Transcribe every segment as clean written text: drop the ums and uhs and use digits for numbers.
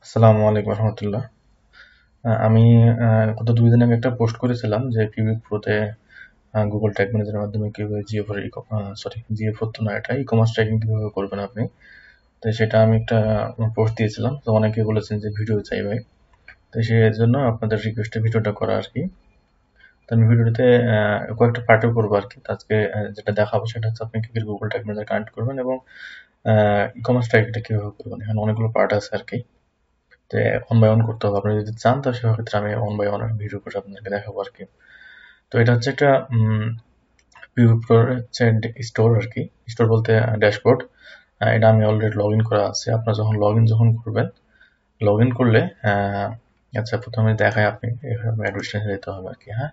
আসসালামু আলাইকুম রহমতুল্লাহ। আমি গত 2 দিন আগে একটা পোস্ট করেছিলাম যে পিভি প্রোতে গুগল ট্যাগ ম্যানেজারের মাধ্যমে কিভাবে জিও4 তো না, এটা ই-কমার্স ট্র্যাকিং কিভাবে করবেন আপনি। তো সেটা আমি একটা পোস্ট দিয়েছিলাম, তো অনেকে বলেছেন যে ভিডিও চাই ভাই। তো সেই জন্য আপনাদের রিকোয়েস্টে ভিডিওটা করা আর কি। তো আমি ভিডিওতে কয়েকটা পার্টও করবো আর কি। তো আজকে যেটা দেখাবো সেটা হচ্ছে আপনি কি করে গুগল ট্যাগ ম্যানেজার কানেক্ট করবেন এবং ই-কমার্স ট্র্যাকিংটা কিভাবে করবেন। এখানে অনেকগুলো পার্ট আছে আর কি। তো ওয়ান বাই ওয়ান করতে হবে। আপনি যদি চান তো সেক্ষেত্রে আমি ওয়ান বাই ওয়ান ভিডিও করে আপনাদেরকে দেখাবো আর কি। তো এটা হচ্ছে একটা পিভিপ্রোর হচ্ছে স্টোর আর কি। স্টোর বলতে ড্যাশবোর্ড। এটা আমি অলরেডি লগ ইন করা আছে। আপনার যখন করবেন, লগ ইন করলে আচ্ছা, প্রথমে দেখায় আপনি এখানে অ্যাডমিশনে যেতে হবে আর কি। হ্যাঁ,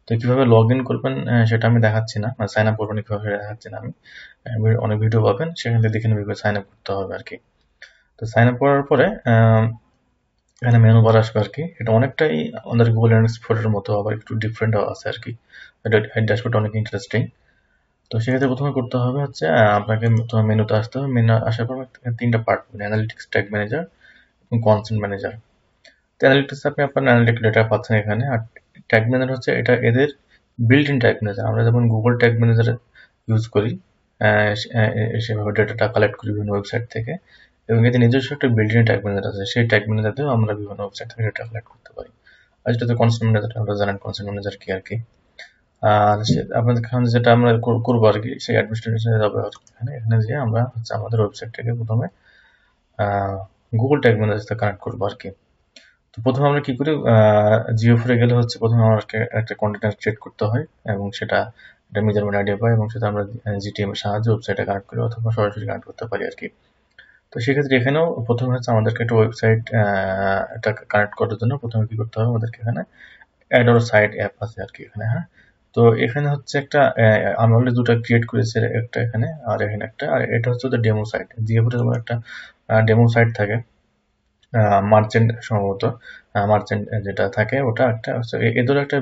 তো কিভাবে লগ ইন করবেন সেটা আমি দেখাচ্ছি না, মানে সাইন আপ করবেন কিভাবে সেটা দেখাচ্ছি না আমি। অনেক ভিডিও পাবেন, সেখান থেকে দেখে নেবে সাইন আপ করতে হবে আর কি। তো সাইন আপ করার পরে এখানে মেনু বার আসবে আর কি। এটা অনেকটাই আমাদের গুগল এক্সপ্লোরের মতো, আবার একটু ডিফারেন্টও আছে আর কি। এটা ড্যাশবোর্ডটা অনেক ইন্টারেস্টিং। তো সেক্ষেত্রে প্রথমে করতে হবে হচ্ছে আপনাকে প্রথমে মেনুতে আসতে হবে। মেনু আসার পর তিনটা পার্ট পাবেন: অ্যানালিটিক্স, ট্যাগ ম্যানেজার এবং কনসেন্ট ম্যানেজার। তো অ্যানালিটিক্স আপনি আপনার অ্যানালিটিক ডেটা পাচ্ছেন এখানে, আর ট্যাগ ম্যানেজার হচ্ছে এটা এদের বিল্ট ইন ট্যাগ ম্যানেজার। আমরা যেমন গুগল ট্যাগ ম্যানেজার ইউজ করি, সেভাবে ডেটাটা কালেক্ট করি বিভিন্ন ওয়েবসাইট থেকে, এবং এতে নিজস্ব একটা বিল্ট ইন ট্যাগ ম্যানেজার আছে। সেই ট্যাগ ম্যানেজার দিয়েও আমরা বিভিন্ন ওয়েবসাইট থেকে ডেটা কালেক্ট করতে পারি। আর যেটাতে কনসেন্ট ম্যানেজার, আমরা জানেন কনসেন্ট ম্যানেজার কি আর কি। আর আপনাদের এখানে যেটা আমরা করবো আর কি, সেই অ্যাডমিনিস্ট্রেশনে যাবে আর কি। এখানে যেয়ে আমরা হচ্ছে আমাদের ওয়েবসাইটটাকে প্রথমে গুগল ট্যাগ ম্যানেজার সাথে কানেক্ট করবো আর কি। তো প্রথমে আমরা কি করি, জিও4 গেলে হচ্ছে প্রথমে আমাকে একটা কন্টেনার ক্রিয়েট করতে হয়, এবং সেটা একটা মেজারমেন্ট আইডিয়া পাই, এবং সেটা আমরা জিটিএম এর সাহায্যে ওয়েবসাইটে কানেক্ট করি অথবা সরাসরি কানেক্ট করতে পারি আর কি। তো সেক্ষেত্রে এখানেও প্রথমে হচ্ছে আমাদেরকে একটা ওয়েবসাইট এটা কানেক্ট করার জন্য প্রথমে কি করতে হবে, আমাদেরকে এখানে অ্যাড অর সাইট অ্যাপ আছে আর কি এখানে। হ্যাঁ, তো এখানে হচ্ছে একটা আমি অলরেডি দুটো ক্রিয়েট করেছি, একটা এখানে আর এখানে একটা, আর এটা হচ্ছে ওদের ডেমো সাইট। জিওফোর যেমন একটা ডেমো সাইট থাকে, মার্চেন্ট সম্ভবত, মার্চেন্ট যেটা থাকে ওটা একটা হচ্ছে এদের একটা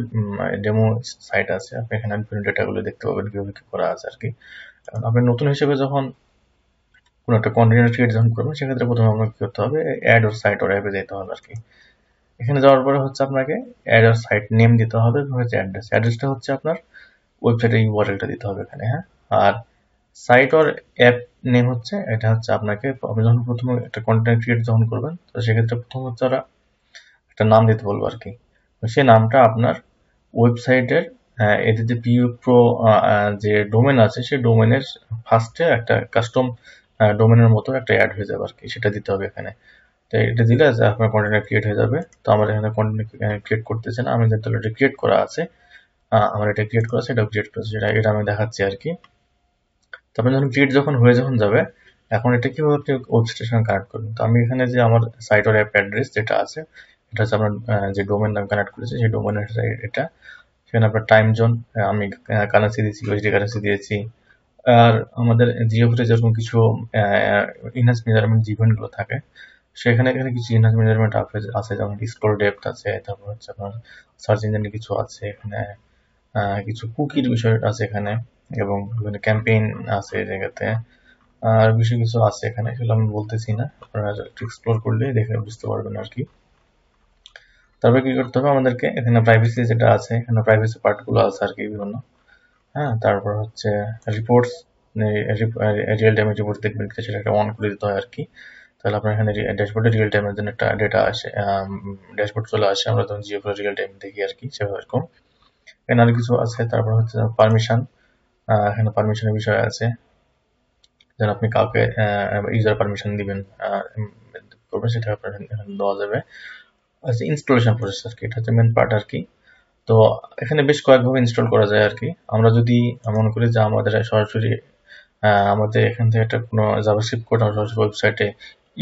ডেমো সাইট আছে। আপনি এখানে বিভিন্ন ডেটাগুলো দেখতে পাবেন কিভাবে কি করা আছে আর কি। কারণ আপনি নতুন হিসেবে যখন কোনো একটা কন্টেনার ক্রিয়েট যখন করবেন, সেক্ষেত্রে প্রথমে আপনাকে কি করতে হবে, অ্যাড ওর সাইট ওর অ্যাপে যেতে হবে আর কি। এখানে যাওয়ার পরে হচ্ছে আপনাকে অ্যাড ওর সাইট নেম দিতে হবে এবং হচ্ছে অ্যাড্রেসটা হচ্ছে আপনার ওয়েবসাইটের ইউআরএলটা দিতে হবে এখানে। হ্যাঁ, আর সাইট ওর অ্যাপ নেম হচ্ছে, এটা হচ্ছে আপনাকে আপনি যখন প্রথমে একটা কন্টেন্ট ক্রিয়েট যখন করবেন, তো সেক্ষেত্রে প্রথম হচ্ছে ওরা একটা নাম দিতে বলবো আর কি। সেই নামটা আপনার ওয়েবসাইটের এদের যে পিউ প্রো যে ডোমেন আছে, সেই ডোমেনের ফার্স্টে একটা কাস্টম ডোমেনের মতো একটা অ্যাড হয়ে যাবে আর কি, সেটা দিতে হবে এখানে। তো এটা দিলে আপনার কন্টেন্ট ক্রিয়েট হয়ে যাবে। তো আমার এখানে কন্টেন্ট ক্রিয়েট করতেছে না, আমি যেহেতু এটা ক্রিয়েট করা আছে, আমার এটা ক্রিয়েট করা আছে, এটাও ক্রিয়েট করেছে, এটা আমি দেখাচ্ছি আর কি। তো আপনি যখন ক্রিয়েট যখন যাবে, এখন এটা কিভাবে আপনি ওয়েবসাইটের সঙ্গে কানেক্ট করবেন। তো আমি এখানে যে আমার সাইট ওর অ্যাপ অ্যাড্রেস যেটা আছে, এটা হচ্ছে আপনার যে ডোমেন নাম কানেক্ট করেছে, সেই ডোমেনের এটা। সেখানে আপনার টাইম জোন আমি কারেন্সি দিয়েছি, ইউএসডি কারেন্সি দিয়েছি। আর আমাদের জিওফিতে যেরকম কিছু ইনহান্স মেজারমেন্ট ইভেন্টগুলো থাকে, সেখানে এখানে কিছু ইনহান্স মেজারমেন্ট আছে, যেমন স্ক্রল ডেপথ আছে, তারপর হচ্ছে আপনার সার্চ ইঞ্জিনের কিছু আছে এখানে, কিছু কুকির বিষয় আছে এখানে, এবং বিভিন্ন ক্যাম্পেইন আছে এই জায়গাতে। আর বিষয় কিছু আছে এখানে, সেগুলো আমি বলতেছি না, আপনারা একটু এক্সপ্লোর করলে দেখে বুঝতে পারবেন আর কি। তারপরে কি করতে হবে আমাদেরকে, এখানে প্রাইভেসি যেটা আছে, এখানে প্রাইভেসি পার্টগুলো আছে আর কি বিভিন্ন। হ্যাঁ, তারপর হচ্ছে রিপোর্টস, রিয়েল টাইমে রিপোর্ট দেখবেন, সেটা একটা অন করে দিতে হয় আর কি। তাহলে আপনার এখানে ড্যাশবোর্ডে রিয়েল টাইমের জন্য একটা ডেটা আসে, ড্যাশবোর্ড চলে আসে, আমরা তখন জিও রিয়েল টাইম দেখি আর কি, সেভাবে এরকম। এখানে আর কিছু আছে। তারপর হচ্ছে পারমিশন, এখানে পারমিশনের বিষয় আছে, যেন আপনি কাউকে ইউজার পারমিশন দিবেন করবেন, সেটা আপনার এখানে দেওয়া যাবে। আচ্ছা, ইনস্টলেশন প্রসেস আর কি, এটা হচ্ছে মেন পার্ট আর কি। তো এখানে বেশ কয়েকভাবে ইনস্টল করা যায় আর কি। আমরা যদি মনে করি যে আমাদের সরাসরি আমাদের এখান থেকে একটা কোনো জাভাস্ক্রিপ্ট কোড আমরা সরাসরি ওয়েবসাইটে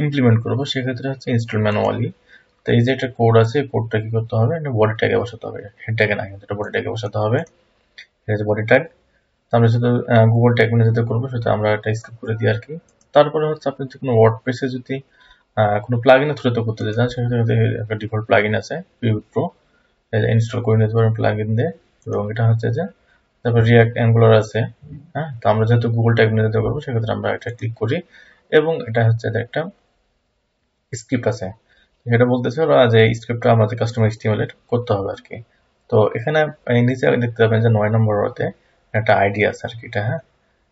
ইমপ্লিমেন্ট করবো, সেক্ষেত্রে হচ্ছে ইনস্টল ম্যানুয়ালি। তো এই যে একটা কোড আছে, কোডটা কি করতে হবে, বডি ট্যাগে বসাতে হবে, হেড ট্যাগে না, কিন্তু এটা বডি ট্যাগে বসাতে হবে। এটা হচ্ছে বডি ট্যাগ। আমরা শুধু গুগল ট্যাগ ম্যানেজারে করবো, সেটা আমরা একটা স্কিপ করে দিই আর কি। তারপরে হচ্ছে আপনি যে কোনো ওয়ার্ডপ্রেসে যদি কোনো প্লাগইনের থ্রুতে করতে চান, সেক্ষেত্রে একটা ডিফল্ট প্লাগইন আছে পিভি প্রো, ইনস্টল করে নিতে পারেন প্লাগইন দিয়ে। এবং এটা হচ্ছে যে তারপর রিয়াক্ট অ্যাঙ্গুলার আছে। হ্যাঁ, তো আমরা যেহেতু গুগল ট্যাগ ম্যানেজারে করবো, সেক্ষেত্রে আমরা এটা ক্লিক করি, এবং এটা হচ্ছে যে একটা স্ক্রিপ্ট আছে। সেটা বলতেছে ওরা যে স্ক্রিপ্টটা আমাদের কাস্টমার HTML করতে হবে আর কি। তো এখানে নিচে দেখতে পাবেন যে 9 নম্বর রোতে একটা আইডি আছে আর কি, এটা হ্যাঁ।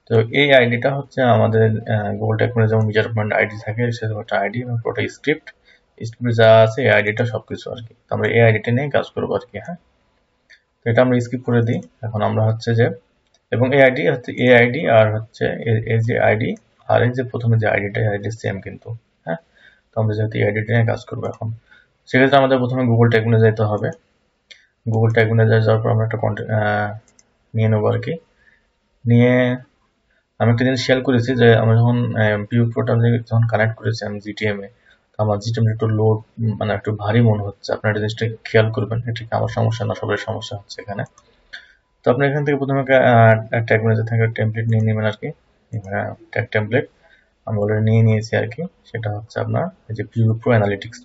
তো এই আইডিটা হচ্ছে আমাদের গুগল ট্যাগ ম্যানেজার যেমন ইউজার পয়েন্ট আইডি থাকে সেরকম একটা আইডি এবং পুরোটা স্ক্রিপ্ট যা আছে এই আইডিটা সবকিছু আর কি। তো আমরা এই আইডিটা নিয়ে কাজ করবো আর কি, হ্যাঁ। তো এটা আমরা স্কিপ করে দিই। এখন আমরা হচ্ছে যে, এবং এই আইডি হচ্ছে এই আইডি আর হচ্ছে এই যে আইডি আর এই যে প্রথমে যে আইডিটা আইডি সেম কিন্তু, হ্যাঁ। তো আমরা যেহেতু এই আইডিটা নিয়ে কাজ করবো এখন, সেক্ষেত্রে আমাদের প্রথমে গুগল ট্যাগ ম্যানেজার যেতে হবে। গুগল ট্যাগ ম্যানেজার যাওয়ার পর আমরা একটা নিয়ে নেবো আর কি। নিয়ে আমি একটা জিনিস খেয়াল করেছি যে আমরা যখন ভিউ প্রোটা যখন কানেক্ট করেছি আমি জিটিএম এ, তো আমার জিটিএম একটু লোড মানে একটু ভারী মনে হচ্ছে। আপনারা এই জিনিসটা খেয়াল করবেন, এটা কি আমার সমস্যা না সবার সমস্যা হচ্ছে এখানে। তো আপনি এখান থেকে প্রথমে ট্যাগ ম্যানেজার থেকে টেমপ্লেট নিয়ে নেবেন আর কি। ট্যাগ টেমপ্লেট আমি অলরেডি নিয়ে নিয়েছি আর কি। সেটা হচ্ছে আপনার এই যে ভিউ প্রো অ্যানালিটিক্স।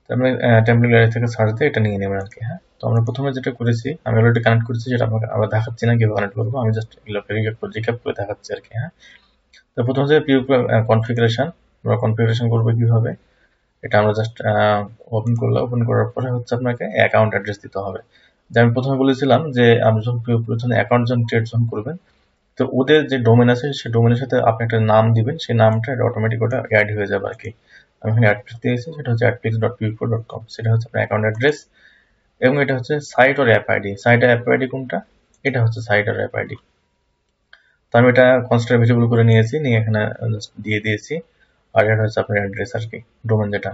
তো আপনি টেমপ্লেট গ্যালারি থেকে সার্চ দিয়ে এটা নিয়ে নেবেন আর কি, হ্যাঁ। তো আমরা প্রথমে যেটা করেছি আমি অলরেডি কানেক্ট করেছি, সেটা আপনাকে আবার দেখাচ্ছি না কিভাবে কানেক্ট করবো, আমি জাস্ট রিক্যাপ করে দেখাচ্ছি আর কি, হ্যাঁ। তো প্রথম হচ্ছে পিউ কনফিগারেশন। আমরা কনফিগারেশন করবো কিভাবে, এটা আমরা জাস্ট ওপেন করলাম। ওপেন করার পরে হচ্ছে আপনাকে অ্যাকাউন্ট অ্যাড্রেস দিতে হবে। যে আমি প্রথমে বলেছিলাম যে আপনি যখন প্রথমে অ্যাকাউন্ট যখন ক্রিয়েট যখন করবেন, তো ওদের যে ডোমেন আছে সেই ডোমেনের সাথে আপনি একটা নাম দিবেন, সেই নামটা অটোমেটিক ওটা অ্যাড হয়ে যাবে আর কি। আমি এখানে অ্যাড্রেস দিয়েছি, সেটা হচ্ছে adpix.pupro.com, সেটা হচ্ছে আপনার অ্যাকাউন্ট অ্যাড্রেস। এবং এটা হচ্ছে সাইট আর অ্যাপ আইডি। সাইট আর অ্যাপ আইডি কোনটা, এটা হচ্ছে সাইট আর অ্যাপ আইডি। তো আমি এটা কনস্ট্যান্ট ভেরিয়েবল করে নিয়েছি, নিয়ে এখানে দিয়ে দিয়েছি। আর এটা হচ্ছে আপনার অ্যাড্রেস আর কি, ডোমেন যেটা।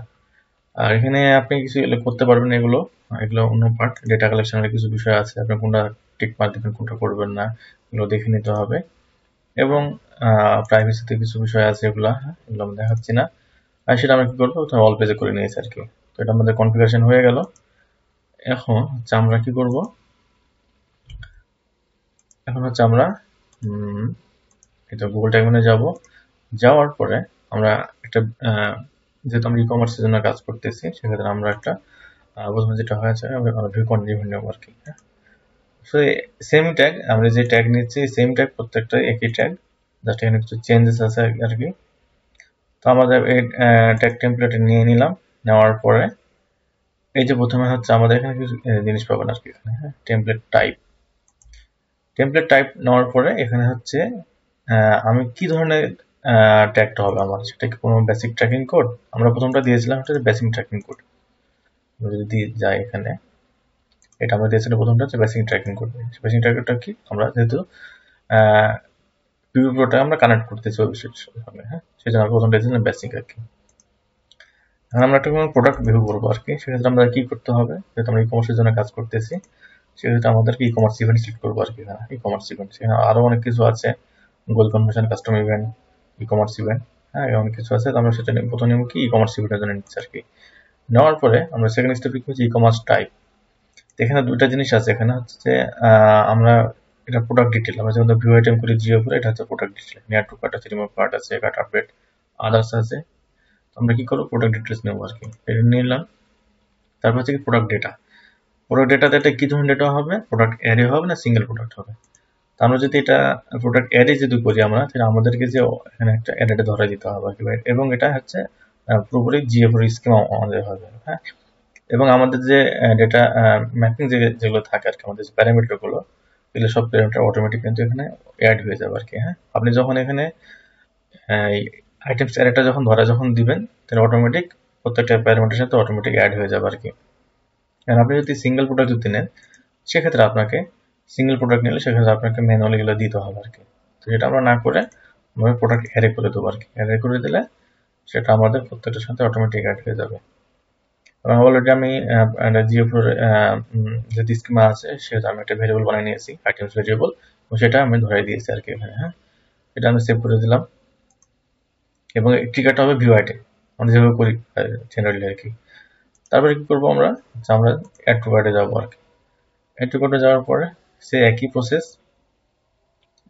আর এখানে আপনি কিছু করতে পারবেন, এগুলো এগুলো অন্য পার্ট। ডেটা কালেকশনের কিছু বিষয় আছে, আপনি কোনটা টিক মার্ক দিবেন কোনটা করবেন না এগুলো দেখে নিতে হবে। এবং প্রাইভেসিতে কিছু বিষয় আছে, এগুলো এগুলো আমি দেখাচ্ছি না। আর সেটা আমরা কি করবো, অল পেজে করে নিয়েছি আর কি। তো এটা আমাদের কনফিগারেশন হয়ে গেল। এখন হচ্ছে আমরা কি করব, এখন হচ্ছে আমরা এটা গুগল ট্যাগ মেনে যাব। যাওয়ার পরে আমরা একটা যেহেতু আমরা ই কমার্সের জন্য কাজ করতেছি, সেক্ষেত্রে আমরা একটা প্রথমে যেটা হয়েছে আমরা ভিউ কন্ট্রিবিউশন নেব আর কি। সো সেম ট্যাগ আমরা যে ট্যাগ নিচ্ছি সেম ট্যাগ প্রত্যেকটা একই ট্যাগ, জাস্ট এখানে কিছু চেঞ্জেস আছে আর কি। তো আমাদের এই ট্যাগ টেমপ্লেট নিয়ে নিলাম। নেওয়ার পরে এই যে প্রথমে হচ্ছে আমাদের এখানে কিছু জিনিস পাবেন আর কি, এখানে হ্যাঁ টেমপ্লেট টাইপ নেওয়ার পরে এখানে হচ্ছে আমি কি ধরনের ট্যাগটা হবে আমার, সেটা কি কোনো বেসিক ট্র্যাকিং কোড। আমরা প্রথমটা দিয়েছিলাম হচ্ছে বেসিক ট্র্যাকিং কোড। আমরা যদি যাই এখানে, এটা আমরা দিয়েছিলাম প্রথমটা হচ্ছে বেসিক ট্র্যাকিং কোড। বেসিক ট্র্যাকিংটা কি, আমরা যেহেতু পিভি প্রোটা আমরা কানেক্ট করতেছি ওয়েবসাইটের সঙ্গে, হ্যাঁ, সেই জন্য প্রথমটা দিয়েছিলাম বেসিক আর কি। এখন আমরা একটা প্রোডাক্ট ভিউ করবো আর কি। সেক্ষেত্রে আমরা কি করতে হবে, যেহেতু আমরা ই কমার্সের জন্য কাজ করতেছি, সেক্ষেত্রে আমাদেরকে ই কমার্স ইভেন্ট সিলেক্ট করবো আর কি। হ্যাঁ, ই কমার্স ইভেন্ট, সেখানে আরো অনেক কিছু আছে, Google convention, custom event, e commerce event, হ্যাঁ, অনেক কিছু আছে। তো আমরা সেটা প্রথমে নেব কি ই কমার্স ইভেন্টের জন্য নিচ্ছি আর কি। নেওয়ার পরে আমরা সেকেন্ড স্টেপে কি হচ্ছে ই কমার্স টাইপ। এখানে দুইটা জিনিস আছে, এখানে হচ্ছে যে আমরা এটা প্রোডাক্ট ডিটেল, আমরা যেমন ভিউ আইটেম করি জিও করে, এটা হচ্ছে product detail. Near to cart আছে, রিমুভ কার্ট আছে, কার্ট আপডেট, আদার্স আছে। আমরা কি করবো, প্রোডাক্ট ডিটেলস নেবো আর কি। এটা নিলাম। তারপর হচ্ছে কি প্রোডাক্ট ডেটা। প্রোডাক্ট ডেটাতে এটা কি ধরনের ডেটা হবে, প্রোডাক্ট অ্যারে হবে না সিঙ্গেল প্রোডাক্ট হবে। তো আমরা যদি এটা প্রোডাক্ট অ্যারে যদি করি আমরা, তাহলে আমাদেরকে যে এখানে একটা অ্যারেটা ধরে দিতে হবে আর কি। এবং এটা হচ্ছে পুরোপুরি জিএফ স্কিম আমাদের হবে, হ্যাঁ। এবং আমাদের যে ডেটা ম্যাপিং যেগুলো থাকে আর কি, আমাদের যে প্যারামিটার গুলো, এগুলো সব প্যারামিটার অটোমেটিক কিন্তু এখানে অ্যাড হয়ে যাবে আর কি, হ্যাঁ। আপনি যখন এখানে আইটেমস অ্যারেটা যখন যখন দিবেন, তাহলে অটোমেটিক প্রত্যেকটা প্যারামিটারের সাথে অটোমেটিক অ্যাড হয়ে যাবে আর কি। আর আপনি যদি সিঙ্গেল প্রোডাক্ট যদি নেন, সেক্ষেত্রে আপনাকে সিঙ্গেল প্রোডাক্ট নিলে সেক্ষেত্রে আপনাকে ম্যানুয়ালি এগুলো দিতে হবে আর কি। তো যেটা আমরা না করে আমরা প্রোডাক্ট অ্যারে করে দেবো আর কি। অ্যারে করে দিলে সেটা আমাদের প্রত্যেকটার সাথে অটোমেটিক অ্যাড হয়ে যাবে। অলরেডি আমি জিও ফোর যে স্কিমা আছে সেটা আমি একটা ভেরিয়েবল বানিয়ে নিয়েছি, আইটেমস ভেরিয়েবল, এবং সেটা আমি ধরে দিয়েছি আর কি এখানে, হ্যাঁ। এটা আমি সেভ করে দিলাম। এবং ট্রিগারটা হবে ভিউ আইটেম, আমরা যেভাবে করি জেনারেলি আর কি। তারপরে কি করবো আমরা, আমরা অ্যাড টু কার্টে যাবো আর কি। অ্যাড টু কার্টে যাওয়ার পরে সে একই প্রসেস,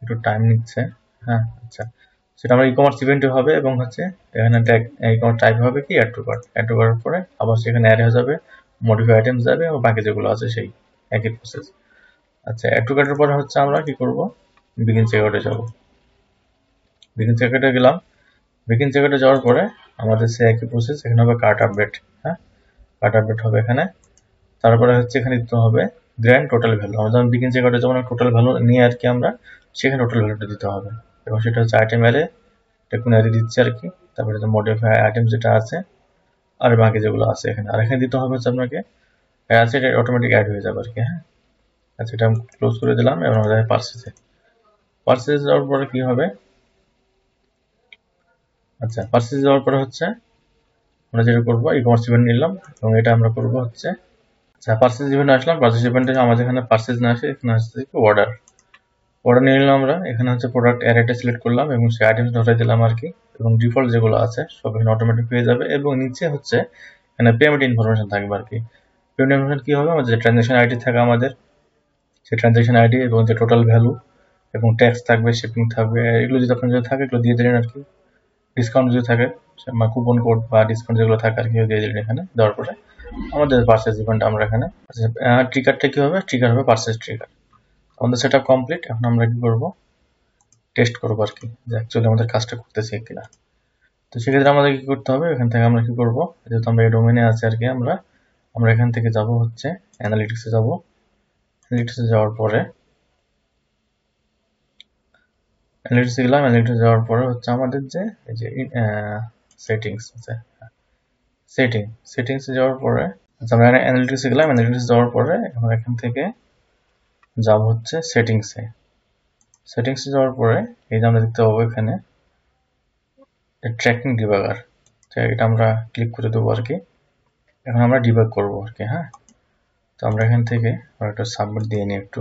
একটু টাইম নিচ্ছে, হ্যাঁ, আচ্ছা। সেটা আমার ই কমার্স ইভেন্টে হবে এবং হচ্ছে এখানে ই কমার্স টাইপ হবে কি add to cart. Add to কার্টের পরে আবার সেখানে অ্যাড হয়ে যাবে, মডিফাই আইটেমস যাবে এবং বাকি যেগুলো আছে সেই একই প্রসেস। আচ্ছা, অ্যাড টু কার্টের পরে হচ্ছে আমরা কি করব, বিগিন চেকআউটে যাব। বিগিন চেকআউটে গেলাম। বিগিন চেকআউটে যাওয়ার পরে আমাদের সে একই প্রসেস, এখানে হবে কার্ট আপডেট। হ্যাঁ, কার্ট আপডেট হবে এখানে। তারপরে হচ্ছে এখানে দিতে হবে গ্র্যান্ড টোটাল ভ্যালু। আমরা যেমন বিগিন চেকআউটে যেমন টোটাল ভ্যালু নিয়ে আর কি আমরা সেখানে টোটাল ভ্যালুটা দিতে হবে, এবং সেটা হচ্ছে আইটেম অ্যারে, এটা কোন অ্যারে দিচ্ছে আর কি। তারপরে মডিফাই আইটেম যেটা আছে, আর বাকি যেগুলো আছে এখানে। আর এখানে দিতে হবে হচ্ছে আপনাকে আছে, এটা অটোমেটিক অ্যাড হয়ে যাবে আর কি। হ্যাঁ, আচ্ছা, এটা ক্লোজ করে দিলাম। এবং আমরা পার্সেসে যাওয়ার পরে কি হবে, আচ্ছা পার্সেসে যাওয়ার পরে হচ্ছে আমরা যেটা করবো ই কমার্স ইভেন্ট নিলাম, এবং এটা আমরা করবো হচ্ছে, আচ্ছা পার্সেস ইভেন্টে আসলাম। পার্সেস ইভেন্টে আমাদের এখানে পার্সেস না আসে, এখানে আসছে অর্ডার। অর্ডার নিয়ে নিলাম আমরা, এখানে হচ্ছে প্রোডাক্ট অ্যারেটা সিলেক্ট করলাম এবং সেই আইটেম ধরাই দিলাম আর কি। এবং ডিফল্ট যেগুলো আছে সব এখানে অটোমেটিক হয়ে যাবে। এবং নিচে হচ্ছে এখানে পেমেন্ট ইনফরমেশন থাকবে আর কি। পেমেন্ট ইনফরমেশন কি হবে, আমাদের যে ট্রানজাকশন আইডি থাকে আমাদের, সেই ট্রানজাকশন আইডি এবং যে টোটাল ভ্যালু এবং ট্যাক্স থাকবে, শিপিং থাকবে, এগুলো যদি আপনার যদি থাকে এগুলো দিয়ে দিলেন আর কি। ডিসকাউন্ট যদি থাকে, কুপন কোড বা ডিসকাউন্ট যেগুলো থাকে আর কি দিয়ে দিলেন এখানে। দেওয়ার পরে আমাদের পার্সেস ইভেন্ট আমরা এখানে, ট্রিগারটা কি হবে, ট্রিগার হবে পার্সেস ট্রিগার। আমাদের সেটা কমপ্লিট। এখন আমরা কি করব, টেস্ট করবো আর কি যে অ্যাকচুয়ালি আমাদের কাজটা করতেছে কিনা। তো সেক্ষেত্রে আমাদের কি করতে হবে, এখান থেকে আমরা কি করব, যেহেতু আমরা এই ডোমেনে আছি আর কি, আমরা এখান থেকে যাব হচ্ছে অ্যানালিটিক্সে যাব। অ্যানালিটিক্সে যাওয়ার পরে অ্যানালিটিক্সে গেলাম। অ্যানালিটিক্সে যাওয়ার পরে হচ্ছে আমাদের যে এই যে সেটিংস আছে, সেটিংসে যাওয়ার পরে, আচ্ছা আমরা অ্যানালিটিক্সে গেলাম। অ্যানালিটিক্সে যাওয়ার পরে আমরা এখান থেকে যাব হচ্ছে সেটিংসে যাওয়ার পরে এই যে আমরা দেখতে পাবো এখানে ট্র্যাকিং ডিবাগার, এটা আমরা ক্লিক করে দেবো আর কি। এখন আমরা ডিবাগ করবো আর কি। হ্যাঁ, তো আমরা এখান থেকে একটা সাবমিট দিয়ে নিই, একটু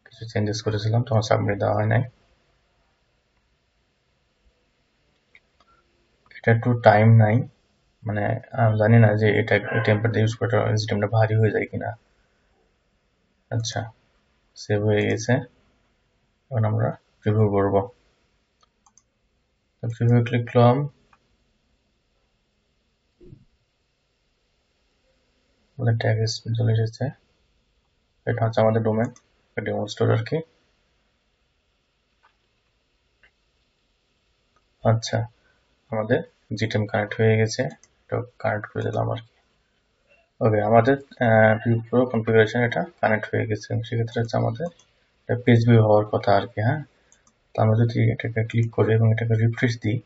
কিছু চেঞ্জেস করেছিলাম, তোমার সাবমিট দেওয়া হয় নাই। এটা একটু টাইম নাই, মানে আমি জানি না যে এটা টেম্পারটা ইউজ করে সিস্টেমটা ভারী হয়ে যায় কিনা। আচ্ছা, সেভ হয়ে গেছে। এখন আমরা প্রিভিউ করবো। প্রিভিউ ক্লিক করলাম, আমাদের ট্যাগ চলে এসেছে। এটা হচ্ছে আমাদের ডোমেন ডেমো স্টোর আর কি। আচ্ছা, আমাদের জিটেম কানেক্ট হয়ে গেছে, এটা কানেক্ট করে দিলাম আর কি। ওকে, আমাদের পুরো কনফিগারেশন এটা কানেক্ট হয়ে গেছে। সেক্ষেত্রে হচ্ছে আমাদের পেজ ভিউ হওয়ার কথা আর কি। হ্যাঁ, তো আমরা যদি এটাকে ক্লিক করি এবং এটাকে রিফ্রেশ দিই,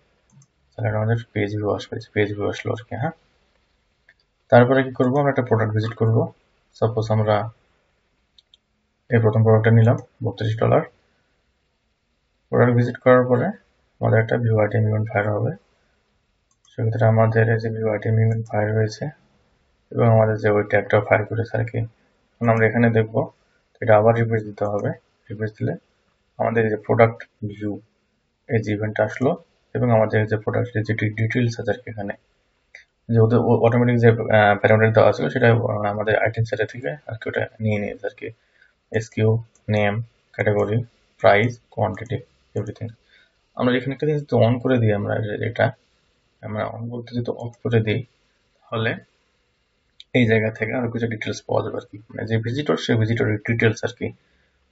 তাহলে আমাদের পেজ ভিউ আসবে, পেজ ভিউ আসলো আর কি। হ্যাঁ, তারপরে কি করবো, আমরা একটা প্রোডাক্ট ভিজিট করব। সাপোজ আমরা এই প্রথম প্রোডাক্টটা নিলাম $32। প্রোডাক্ট ভিজিট করার পরে আমাদের একটা ভিউ আইটেম ইভেন্ট ফায়ার হবে। সেক্ষেত্রে আমাদের এই যে ভিউ আইটেম ইভেন্ট ফায়ার হয়েছে এবং আমাদের যে ওই ট্যাগটাও ফায়ার করেছে আর কি। এখন আমরা এখানে দেখবো, এটা আবার রিফ্রেশ দিতে হবে। রিফ্রেশ দিলে আমাদের এই যে প্রোডাক্ট ভিউ এই যে ইভেন্ট আসলো, এবং আমাদের যে প্রোডাক্টের যে ডিটেলস আছে আর কি, এখানে যে ওদের অটোমেটিক যে প্যারামিটার দেওয়া ছিল সেটা আমাদের আইটেম সেটা থেকে আর কি ওটা নিয়ে নিয়েছে আর কি। SQ, name, category, price, quantity, everything. আমরা এখানে একটা জিনিস অন করে দিই, এটা আমরা অন বলতে যদি অফ করে দিই, তাহলে এই জায়গা থেকে আরো কিছু ডিটেলস পাওয়া যাবে আর কি। মানে যে ভিজিটর, সে ভিজিটরের ডিটেলস আর কি,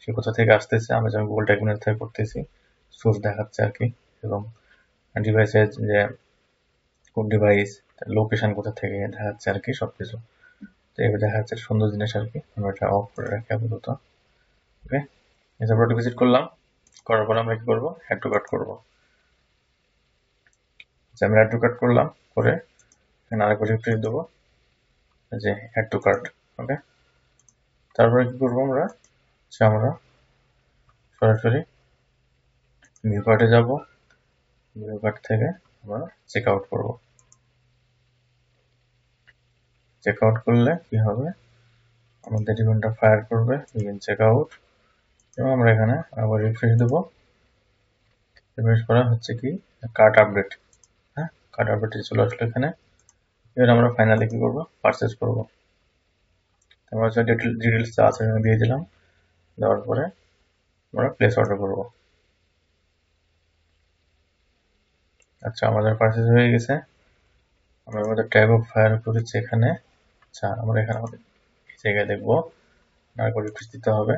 সে কোথা থেকে আসতেছে, আমরা যেমন গুগল ট্যাগ ম্যানেজার থেকে করতেছি, সোর্স দেখাচ্ছে আর কি। এবং ডিভাইসের যে কোন ডিভাইস, লোকেশন কোথা থেকে দেখাচ্ছে আর কি, সবকিছু। তো এবার দেখা যাচ্ছে সুন্দর জিনিস আর কি। আমরা এটা অফ করে রাখি আপাতত। ওকে, এরপর ভিজিট করলাম, করার পর আমরা কি করবো, অ্যাড টু কার্ট করবো। আমরা অ্যাড টু কার্ট করলাম, করে এখানে আরেকবার রিফ্রেশ দেবো, যে অ্যাড টু কার্ট। ওকে, তারপরে কি করবো, আমরা সরাসরি ভিউ কার্টে যাব। ভিউ কার্ট থেকে আমরা চেক আউট করবো। চেক আউট করলে কি হবে, আমাদের ইভেন্টটা ফায়ার করবে ইভেন্ট চেক আউট। এবং আমরা এখানে আবার রিফ্রেশ দেবো। রিফ্রেশ করা হচ্ছে কি কার্ট আপডেট। হ্যাঁ, কার্ট আপডেটে চলে আসলো এখানে। এবার আমরা ফাইনালি কি করবো, পারচেস করবো। আমরা হচ্ছে ডিটেলস যা আছে এখানে দিয়ে দিলাম। দেওয়ার পরে আমরা প্লেস অর্ডার করবো। আচ্ছা, আমাদের পারচেস হয়ে গেছে। আমরা আমাদের ট্যাগ অফ ফায়ার করেছি এখানে। আচ্ছা, আমরা এখানে আমাদের এই জায়গায় দেখবো, আরেকবার রিফ্রেশ দিতে হবে।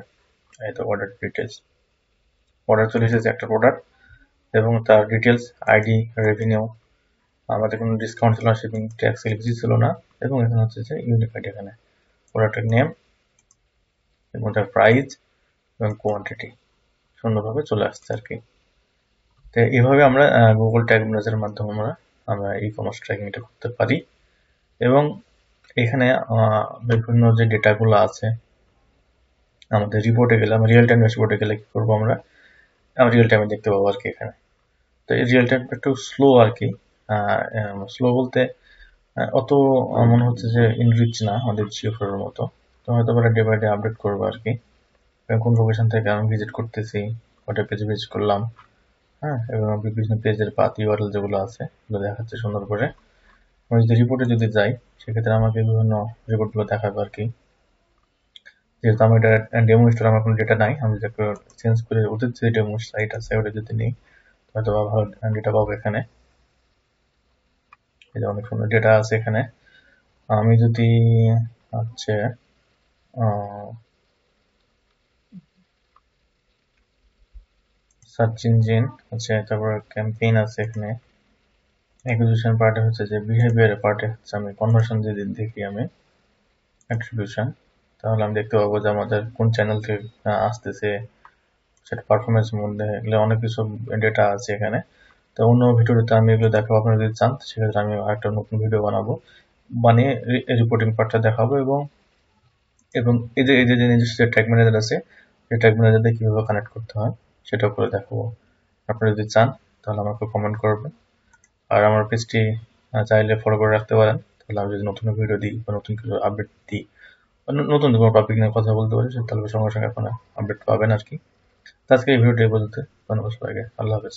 এই তো অর্ডার ডিটেলস, অর্ডার চলে এসেছে একটা প্রোডাক্ট, এবং তার ডিটেলস, আইডি, রেভিনিউ, আমাদের কোনো ডিসকাউন্ট ছিল না, শিপিং ট্যাক্স কিছু ছিল না, এবং এখানে হচ্ছে যে ইউনিক আইডি, এখানে প্রোডাক্টের নেম এবং তার প্রাইস এবং কোয়ান্টিটি সুন্দরভাবে চলে আসছে আর কি। তো এইভাবে আমরা গুগল ট্যাগ ম্যানেজারের মাধ্যমে আমরা ই কমার্স ট্র্যাকিংটা করতে পারি। এবং এখানে বিভিন্ন যে ডেটাগুলো আছে আমাদের রিপোর্টে গেলে, আমরা রিয়েল টাইম ড্যাশবোর্ডে গেলে কি করবো, আমরা রিয়েল টাইমে দেখতে পাবো আর কি এখানে। তো এই রিয়েল টাইম একটু স্লো আর কি, স্লো বলতে অত মনে হচ্ছে যে ইনরিচ না আমাদের জিওফোর মতো। তো হয়তো ডে বাই ডে আপডেট করবো আর কি, কোন লোকেশন থেকে আমি ভিজিট করতেছি, কটা পেজ ভিজিট করলাম, হ্যাঁ, এবং বিভিন্ন পেজের পাথ ইউআরএল যেগুলো আছে এগুলো দেখাচ্ছে সুন্দর করে। আমি যদি রিপোর্টে যদি যাই সেক্ষেত্রে আমাকে বিভিন্ন রিপোর্টগুলো দেখাবে আর কি। যেহেতু আমি এটা ডেমো স্টোর, আমার কোনো ডেটা নাই, আমি যদি চেঞ্জ করে ওদের যে ডেমো সাইট আছে ওটা যদি নিই হয়তো ভালো ডেটা পাবো এখানে। এই যে অনেক সুন্দর ডেটা আছে এখানে। আমি যদি হচ্ছে সার্চ ইঞ্জিন আছে, তারপর ক্যাম্পেইন আছে এখানে, অ্যাকুইজিশন পার্টে হচ্ছে যে বিহেভিয়ার পার্টে হচ্ছে আমি কনভার্সন যদি দেখি আমি অ্যাট্রিবিউশন, তাহলে আমি দেখতে পাবো যে আমাদের কোন চ্যানেল থেকে আসতেছে, সেটা পারফরমেন্সের মধ্যে এগুলো অনেক কিছু ডেটা আছে এখানে। তো অন্য ভিডিওতে আমি এগুলো দেখাবো, আপনারা যদি চান সেক্ষেত্রে আমি একটা নতুন ভিডিও বানাবো, বানিয়ে রিপোর্টিং পার্টটা দেখাবো। এবং এবং এই যে নিজস্ব যে ট্যাগ ম্যানেজার আছে সেই ট্যাগ ম্যানেজারদের কীভাবে কানেক্ট করতে হয় সেটাও করে দেখাবো। আপনারা যদি চান তাহলে আমাকে কমেন্ট করবেন, আর আমার পেজটি চাইলে ফলো করে রাখতে পারেন, তাহলে আমি যদি নতুন ভিডিও দিই বা নতুন কিছু আপডেট দিই, নতুন কোনো টপিক নিয়ে কথা বলতে পারি, তাহলে সঙ্গে সঙ্গে আপনারা আপডেট পাবেন আর কি। আজকে এই ভিডিওটি এই পর্যন্ত। ধন্যবাদ সবাইকে, আল্লাহ হাফেজ।